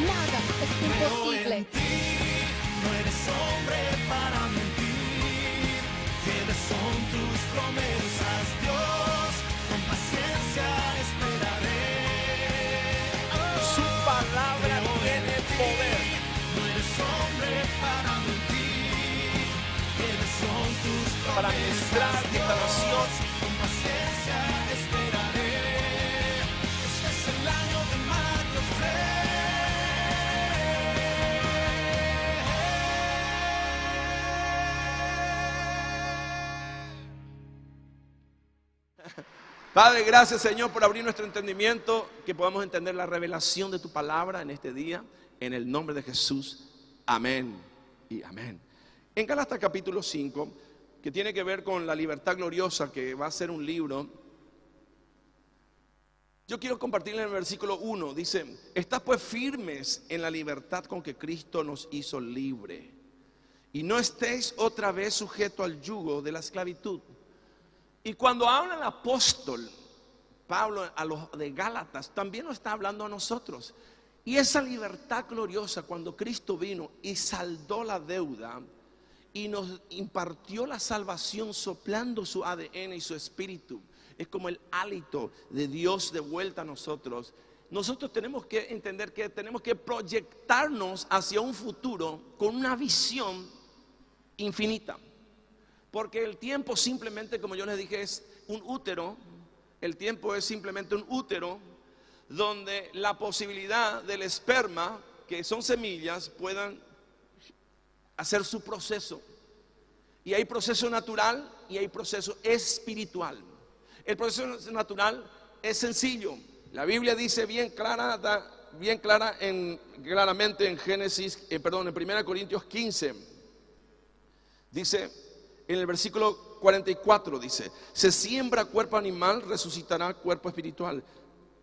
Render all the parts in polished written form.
nada es imposible. En ti no eres hombre para mentir. Fieles son tus promesas, Dios. Con paciencia esperaré. Su palabra tiene poder. No eres hombre para mentir. Fieles son tus promesas, Para ministrar esta nación. con paciencia esperaré. Este es el año de Mario Padre, gracias, Señor, por abrir nuestro entendimiento, que podamos entender la revelación de tu palabra en este día, en el nombre de Jesús. Amén y amén. En Gálatas capítulo 5, que tiene que ver con la libertad gloriosa, que va a ser un libro, yo quiero compartirle en el versículo 1, dice: estad pues firmes en la libertad con que Cristo nos hizo libre, y no estéis otra vez sujetos al yugo de la esclavitud. Y cuando habla el apóstol Pablo a los de Gálatas, también nos está hablando a nosotros. Y esa libertad gloriosa, cuando Cristo vino y saldó la deuda y nos impartió la salvación soplando su ADN y su espíritu, es como el hálito de Dios de vuelta a nosotros. Nosotros tenemos que entender que tenemos que proyectarnos hacia un futuro con una visión infinita. Porque el tiempo simplemente, como yo les dije, es un útero. El tiempo es simplemente un útero donde la posibilidad del esperma, que son semillas, puedan hacer su proceso. Y hay proceso natural y hay proceso espiritual. El proceso natural es sencillo. La Biblia dice claramente en en 1 Corintios 15. Dice, en el versículo 44 dice: se siembra cuerpo animal, resucitará cuerpo espiritual.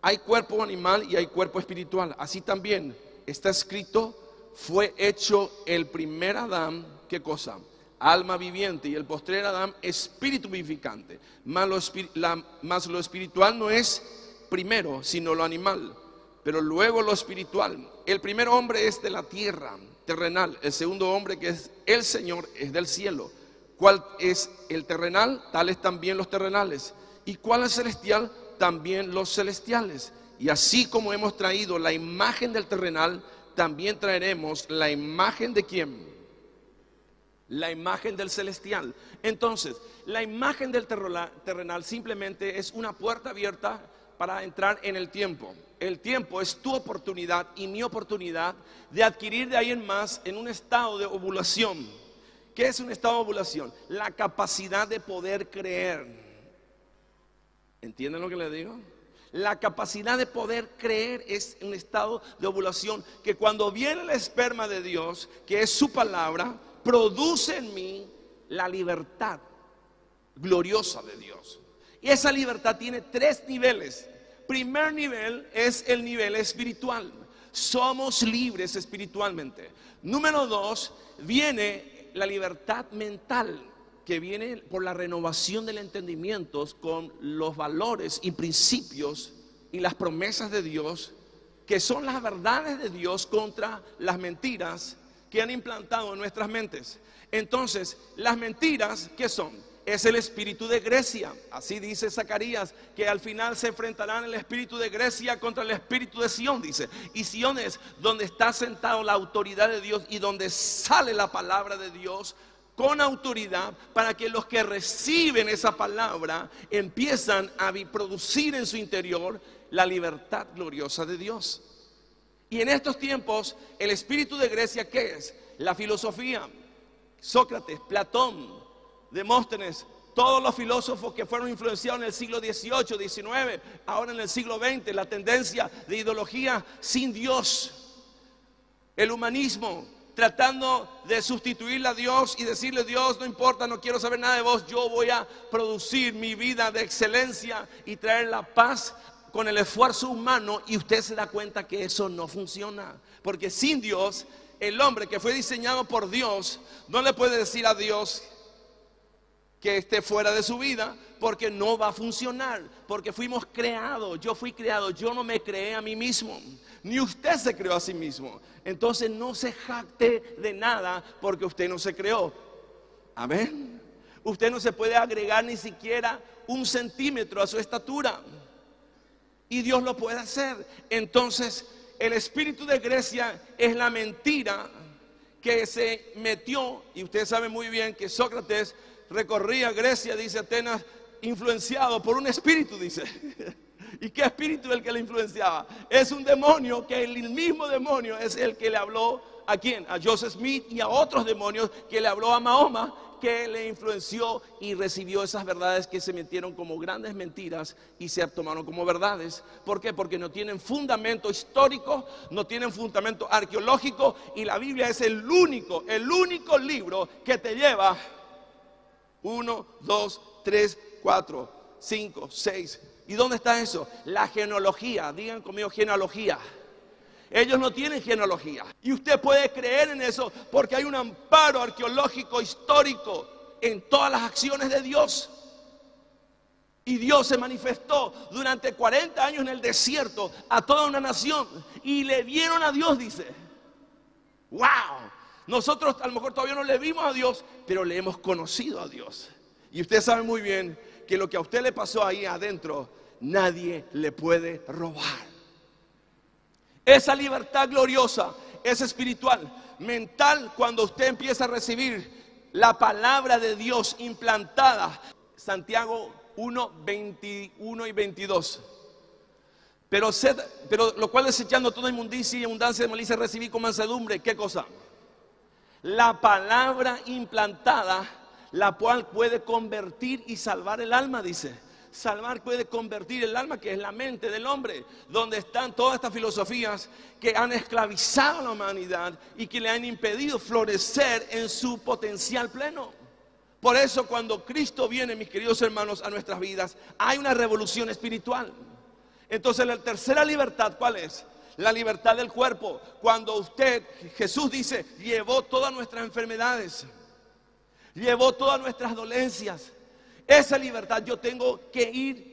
Hay cuerpo animal y hay cuerpo espiritual. Así también está escrito: fue hecho el primer Adán, ¿qué cosa? Alma viviente, y el postrer Adán, espíritu vivificante. Mas lo espiritual no es primero, sino lo animal, pero luego lo espiritual. El primer hombre es de la tierra, terrenal. El segundo hombre, que es el Señor, es del cielo. ¿Cuál es el terrenal? Tales también los terrenales. ¿Y cuál es celestial? También los celestiales. Y así como hemos traído la imagen del terrenal, también traeremos la imagen de ¿quién? La imagen del celestial. Entonces, la imagen del terrenal simplemente es una puerta abierta para entrar en el tiempo. El tiempo es tu oportunidad y mi oportunidad de adquirir de ahí en más en un estado de ovulación. ¿Qué es un estado de ovulación? La capacidad de poder creer. ¿Entienden lo que les digo? La capacidad de poder creer es un estado de ovulación que cuando viene el esperma de Dios, que es su palabra, produce en mí la libertad gloriosa de Dios. Y esa libertad tiene 3 niveles. Primer nivel es el nivel espiritual. Somos libres espiritualmente. Número 2, viene la libertad mental, que viene por la renovación del entendimiento con los valores y principios y las promesas de Dios, que son las verdades de Dios contra las mentiras que han implantado en nuestras mentes. Entonces, las mentiras, ¿qué son? Es el espíritu de Grecia. Así dice Zacarías, que al final se enfrentarán el espíritu de Grecia contra el espíritu de Sión, dice. Y Sión es donde está sentado la autoridad de Dios y donde sale la palabra de Dios con autoridad, para que los que reciben esa palabra empiezan a producir en su interior la libertad gloriosa de Dios. Y en estos tiempos, el espíritu de Grecia, ¿qué es? La filosofía. Sócrates, Platón, Demóstenes, todos los filósofos que fueron influenciados en el siglo XVIII, XIX, ahora en el siglo XX, la tendencia de ideología sin Dios, el humanismo, tratando de sustituirle a Dios y decirle: Dios, no importa, no quiero saber nada de vos, yo voy a producir mi vida de excelencia y traer la paz con el esfuerzo humano. Y usted se da cuenta que eso no funciona, porque sin Dios, el hombre que fue diseñado por Dios no le puede decir a Dios: que esté fuera de su vida, porque no va a funcionar, porque fuimos creados, yo fui creado, yo no me creé a mí mismo, ni usted se creó a sí mismo. Entonces no se jacte de nada porque usted no se creó. Amén. Usted no se puede agregar ni siquiera 1 centímetro a su estatura, y Dios lo puede hacer. Entonces el espíritu de Grecia es la mentira que se metió, y usted sabe muy bien que Sócrates recorría Grecia, dice Atenas, influenciado por un espíritu, dice. ¿Y qué espíritu es el que le influenciaba? Es un demonio, que el mismo demonio es el que le habló ¿a quién? A Joseph Smith y a otros demonios, que le habló a Mahoma, que le influenció y recibió esas verdades que se metieron como grandes mentiras y se tomaron como verdades. ¿Por qué? Porque no tienen fundamento histórico, no tienen fundamento arqueológico, y la Biblia es el único libro que te lleva 1, 2, 3, 4, 5, 6. ¿Y dónde está eso? La genealogía. Digan conmigo, genealogía. Ellos no tienen genealogía. Y usted puede creer en eso porque hay un amparo arqueológico histórico en todas las acciones de Dios. Y Dios se manifestó durante 40 años en el desierto a toda una nación, y le vieron a Dios, dice. ¡Wow! Nosotros a lo mejor todavía no le vimos a Dios, pero le hemos conocido a Dios. Y usted sabe muy bien que lo que a usted le pasó ahí adentro, nadie le puede robar. Esa libertad gloriosa es espiritual, mental, cuando usted empieza a recibir la palabra de Dios implantada. Santiago 1, 21 y 22. Pero lo cual, desechando toda inmundicia y abundancia de malicia, recibí con mansedumbre. ¿Qué cosa? La palabra implantada, la cual puede convertir y salvar el alma, dice. Salvar puede convertir el alma, que es la mente del hombre, donde están todas estas filosofías que han esclavizado a la humanidad y que le han impedido florecer en su potencial pleno. Por eso, cuando Cristo viene, mis queridos hermanos, a nuestras vidas, hay una revolución espiritual. Entonces, la tercera libertad, ¿cuál es? La libertad del cuerpo. Cuando usted, Jesús dice, llevó todas nuestras enfermedades, llevó todas nuestras dolencias. Esa libertad yo tengo que ir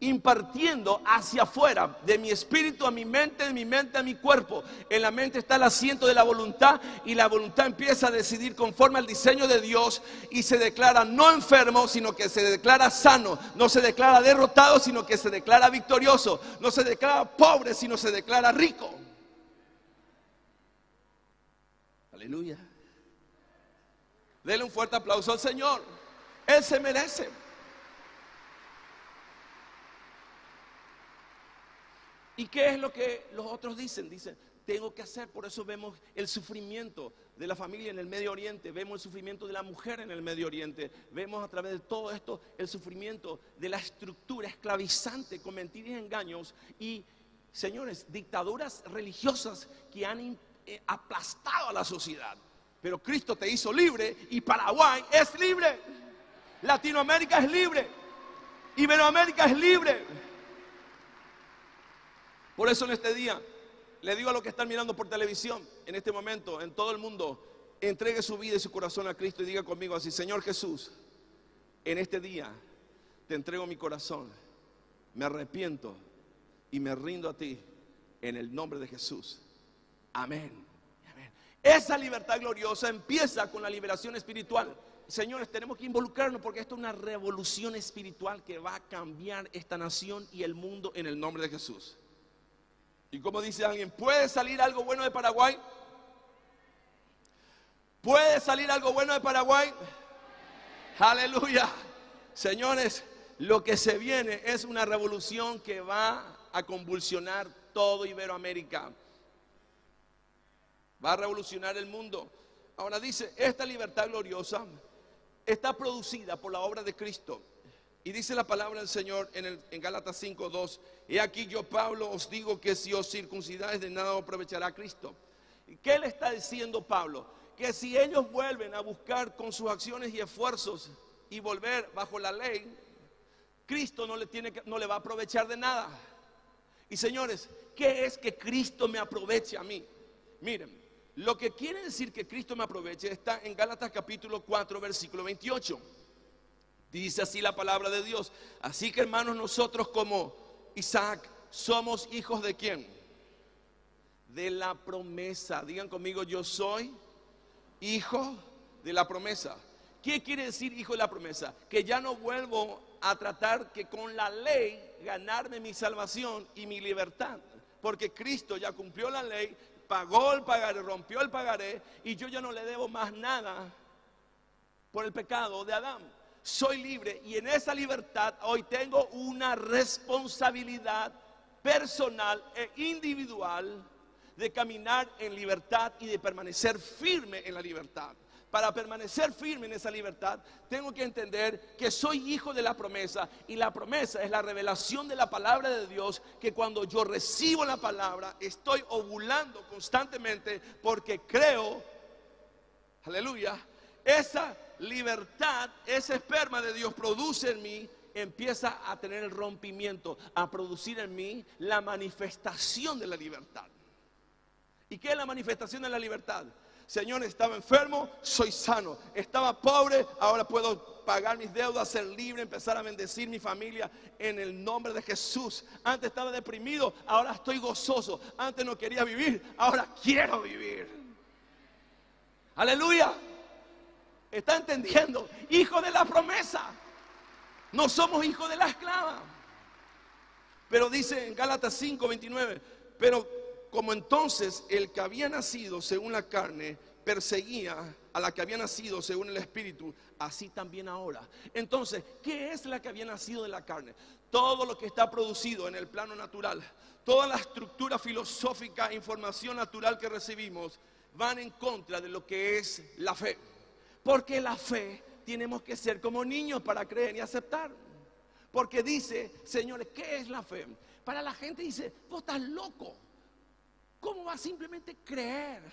impartiendo hacia afuera, de mi espíritu a mi mente, de mi mente a mi cuerpo. En la mente está el asiento de la voluntad, y la voluntad empieza a decidir conforme al diseño de Dios, y se declara no enfermo, sino que se declara sano. No se declara derrotado, sino que se declara victorioso. No se declara pobre, sino se declara rico. Aleluya. Denle un fuerte aplauso al Señor. Él se merece. ¿Y qué es lo que los otros dicen? Dicen, tengo que hacer. Por eso vemos el sufrimiento de la familia en el Medio Oriente, vemos el sufrimiento de la mujer en el Medio Oriente, vemos a través de todo esto el sufrimiento de la estructura esclavizante con mentiras y engaños, y, señores, dictaduras religiosas que han aplastado a la sociedad. Pero Cristo te hizo libre, y Paraguay es libre, Latinoamérica es libre, Iberoamérica es libre. Por eso en este día le digo a los que están mirando por televisión en este momento, en todo el mundo, entregue su vida y su corazón a Cristo y diga conmigo así: Señor Jesús, en este día te entrego mi corazón, me arrepiento y me rindo a ti en el nombre de Jesús. Amén. Amén. Esa libertad gloriosa empieza con la liberación espiritual. Señores, tenemos que involucrarnos, porque esto es una revolución espiritual que va a cambiar esta nación y el mundo en el nombre de Jesús. Y como dice alguien, ¿puede salir algo bueno de Paraguay? ¿Puede salir algo bueno de Paraguay? Aleluya. Señores, lo que se viene es una revolución que va a convulsionar todo Iberoamérica. Va a revolucionar el mundo. Ahora dice, esta libertad gloriosa está producida por la obra de Cristo. Y dice la palabra del Señor en Gálatas 5:2: he aquí yo, Pablo, os digo que si os circuncidáis, de nada os aprovechará Cristo. ¿Y qué le está diciendo Pablo? Que si ellos vuelven a buscar con sus acciones y esfuerzos y volver bajo la ley, Cristo no le va a aprovechar de nada. Y señores, ¿qué es que Cristo me aproveche a mí? Miren, lo que quiere decir que Cristo me aproveche está en Gálatas capítulo 4, versículo 28. Dice así la palabra de Dios. Así que, hermanos, nosotros como Isaac somos hijos de ¿quién? De la promesa. Digan conmigo, yo soy hijo de la promesa. ¿Qué quiere decir hijo de la promesa? Que ya no vuelvo a tratar que con la ley ganarme mi salvación y mi libertad. Porque Cristo ya cumplió la ley, pagó el pagaré, rompió el pagaré, y yo ya no le debo más nada por el pecado de Adán. Soy libre, y en esa libertad hoy tengo una responsabilidad personal e individual de caminar en libertad y de permanecer firme en la libertad. Para permanecer firme en esa libertad, tengo que entender que soy hijo de la promesa, y la promesa es la revelación de la palabra de Dios, que cuando yo recibo la palabra, estoy ovulando constantemente porque creo, aleluya, esa libertad, ese esperma de Dios produce en mí, empieza a tener el rompimiento, a producir en mí la manifestación de la libertad. ¿Y qué es la manifestación de la libertad? Señor, estaba enfermo, soy sano. Estaba pobre, ahora puedo pagar mis deudas, ser libre, empezar a bendecir mi familia en el nombre de Jesús. Antes estaba deprimido, ahora estoy gozoso. Antes no quería vivir, ahora quiero vivir. Aleluya. ¿Está entendiendo? Hijo de la promesa. No somos hijos de la esclava. Pero dice en Gálatas 5:29, pero como entonces el que había nacido según la carne perseguía a la que había nacido según el Espíritu, así también ahora. Entonces, ¿qué es la que había nacido de la carne? Todo lo que está producido en el plano natural, toda la estructura filosófica, información natural que recibimos, van en contra de lo que es la fe. Porque la fe tenemos que ser como niños para creer y aceptar. Porque dice, señores, ¿qué es la fe? Para la gente dice, vos estás loco. ¿Cómo va a simplemente creer?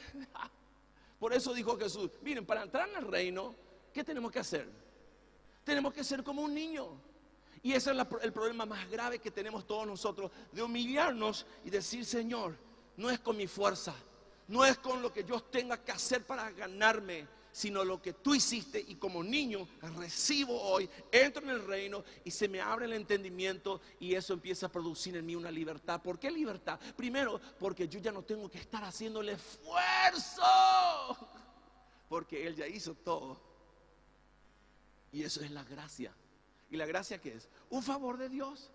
Por eso dijo Jesús, miren, para entrar en el reino, ¿qué tenemos que hacer? Tenemos que ser como un niño. Y ese es el problema más grave que tenemos todos nosotros, de humillarnos y decir, Señor, no es con mi fuerza, no es con lo que yo tenga que hacer para ganarme, sino lo que tú hiciste, y como niño recibo hoy, entro en el reino y se me abre el entendimiento, y eso empieza a producir en mí una libertad. ¿Por qué libertad? Primero, porque yo ya no tengo que estar haciéndole esfuerzo, porque Él ya hizo todo, y eso es la gracia. ¿Y la gracia qué es? Un favor de Dios,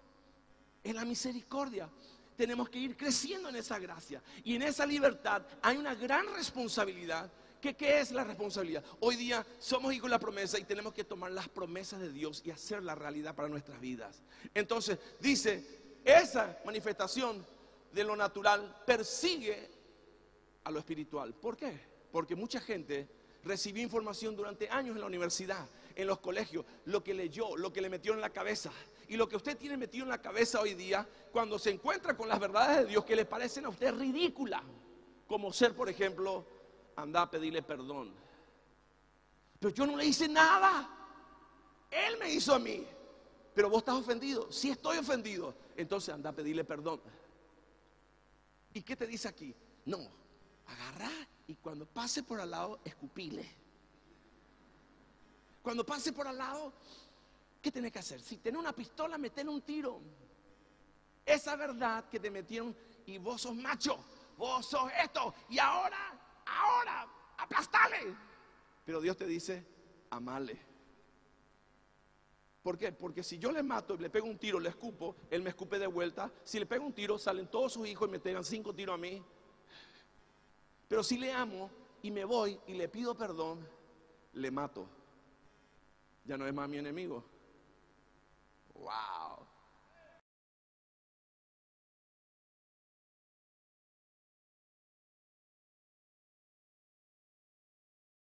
es la misericordia. Tenemos que ir creciendo en esa gracia, y en esa libertad hay una gran responsabilidad. ¿Qué es la responsabilidad? Hoy día somos hijos de la promesa y tenemos que tomar las promesas de Dios y hacer la realidad para nuestras vidas. Entonces dice, esa manifestación de lo natural persigue a lo espiritual. ¿Por qué? Porque mucha gente recibió información durante años en la universidad, en los colegios, lo que leyó, lo que le metió en la cabeza. Y lo que usted tiene metido en la cabeza hoy día, cuando se encuentra con las verdades de Dios que le parecen a usted ridículas, como ser, por ejemplo, anda a pedirle perdón. Pero yo no le hice nada, Él me hizo a mí. Pero vos estás ofendido. Si estoy ofendido, entonces anda a pedirle perdón. ¿Y qué te dice aquí? No, agarrá y cuando pase por al lado, escupile. Cuando pase por al lado, ¿qué tenés que hacer? Si tenés una pistola, metele un tiro. Esa verdad que te metieron, y vos sos macho, vos sos esto, y ahora, aplastale. Pero Dios te dice, amale. ¿Por qué? Porque si yo le mato y le pego un tiro, le escupo, Él me escupe de vuelta. Si le pego un tiro, salen todos sus hijos y me pegan 5 tiros a mí. Pero si le amo y me voy y le pido perdón, le mato. Ya no es más mi enemigo. Wow.